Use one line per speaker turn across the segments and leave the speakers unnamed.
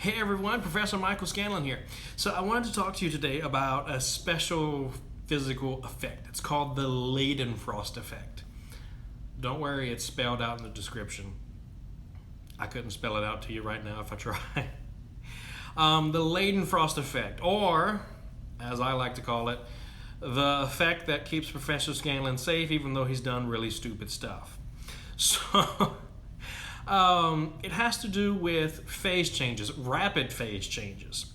Hey everyone, Professor Michael Scanlan here. So I wanted to talk to you today about a special physical effect. It's called the Leidenfrost Effect. Don't worry, it's spelled out in the description. I couldn't spell it out to you right now if I tried. The Leidenfrost Effect, or as I like to call it, the effect that keeps Professor Scanlan safe even though he's done really stupid stuff. So it has to do with phase changes, rapid phase changes.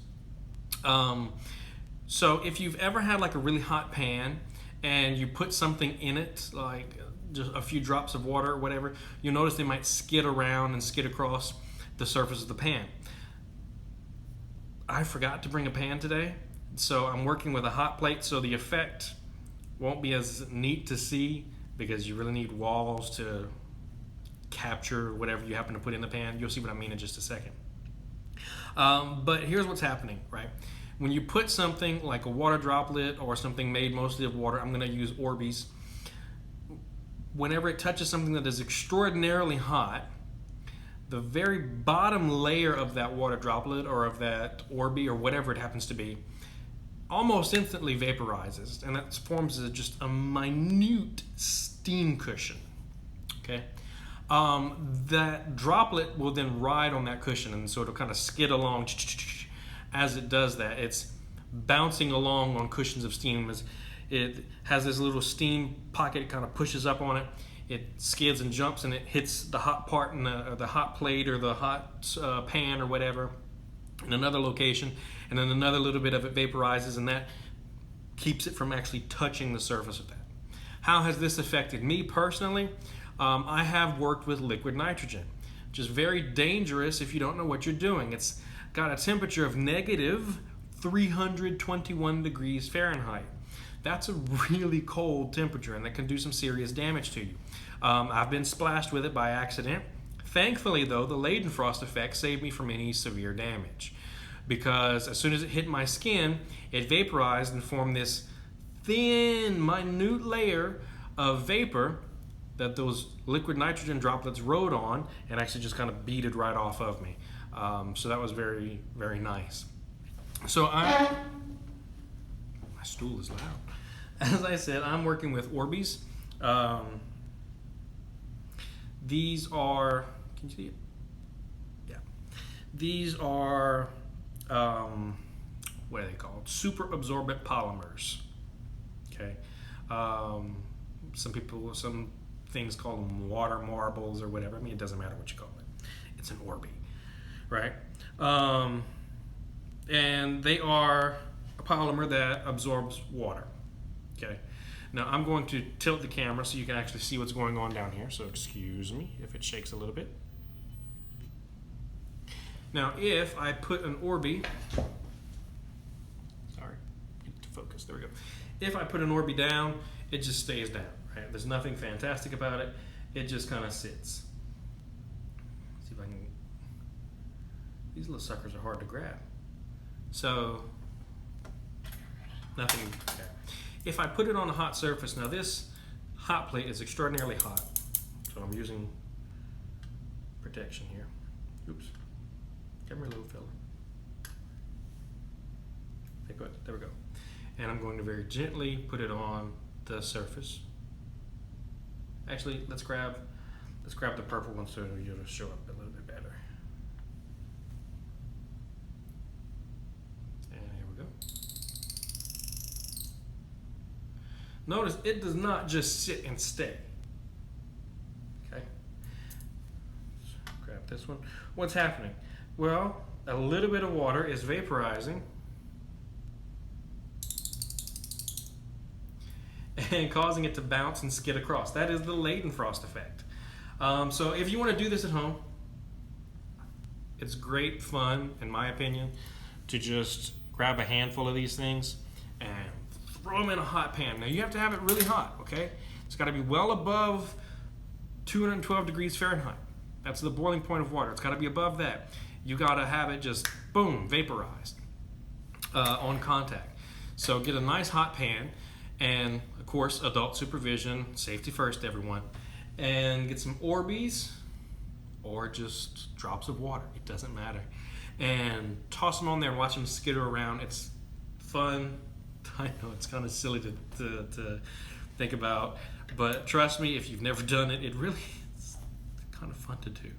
So if you've ever had like a really hot pan and you put something in it, like just a few drops of water or whatever, you'll notice they might skid around and skid across the surface of the pan. I forgot to bring a pan today, so I'm working with a hot plate, so the effect won't be as neat to see because you really need walls to capture whatever you happen to put in the pan. You'll see what I mean in just a second. But here's what's happening, right? When you put something like a water droplet or something made mostly of water, I'm going to use Orbeez. Whenever it touches something that is extraordinarily hot, the very bottom layer of that water droplet or of that Orbeez or whatever it happens to be almost instantly vaporizes, and that forms just a minute steam cushion. Okay. That droplet will then ride on that cushion, and so it'll kind of skid along. As it does that, it's bouncing along on cushions of steam. As it has this little steam pocket, it kind of pushes up on it. It skids and jumps, and it hits the hot part in the hot plate or the hot pan or whatever in another location, and then another little bit of it vaporizes, and that keeps it from actually touching the surface of that. How has this affected me personally? I have worked with liquid nitrogen, which is very dangerous if you don't know what you're doing. It's got a temperature of negative 321 degrees Fahrenheit. That's a really cold temperature, and that can do some serious damage to you. I've been splashed with it by accident. Thankfully, though, the Leidenfrost Effect saved me from any severe damage, because as soon as it hit my skin, it vaporized and formed this thin, minute layer of vapor that those liquid nitrogen droplets rode on and actually just kind of beaded right off of me. So that was very, very nice. So my stool is loud. As I said, I'm working with Orbeez. These are, can you see it? Yeah. These are, what are they called? Super absorbent polymers. Okay. Some things call them water marbles or whatever. I mean, it doesn't matter what you call it. It's an Orbeez, right? And they are a polymer that absorbs water. Okay. Now I'm going to tilt the camera so you can actually see what's going on down here. So excuse me if it shakes a little bit. Now if I put an Orbeez, sorry, get to focus. There we go. If I put an Orbeez down, it just stays down. Right? There's nothing fantastic about it. It just kind of sits. Let's see if I can. These little suckers are hard to grab. So nothing. Okay. If I put it on a hot surface, now this hot plate is extraordinarily hot, so I'm using protection here. Oops. Give me a little filler. Okay, good. There we go. And I'm going to very gently put it on the surface. Actually, let's grab the purple one so it'll show up a little bit better. And here we go. Notice it does not just sit and stay. Okay. Let's grab this one. What's happening? Well, a little bit of water is vaporizing and causing it to bounce and skid across. That is the Leidenfrost Effect. So if you want to do this at home, it's great fun, in my opinion, to just grab a handful of these things and throw them in a hot pan. Now you have to have it really hot, okay? It's got to be well above 212 degrees Fahrenheit. That's the boiling point of water. It's got to be above that. You got to have it just, boom, vaporized on contact. So get a nice hot pan, and of course, adult supervision, safety first, everyone. And get some Orbeez or just drops of water. It doesn't matter. And toss them on there and watch them skitter around. It's fun. I know it's kind of silly to think about, but trust me, if you've never done it, it really is kind of fun to do.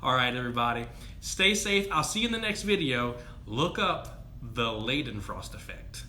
All right, everybody, stay safe. I'll see you in the next video. Look up the Leidenfrost Effect.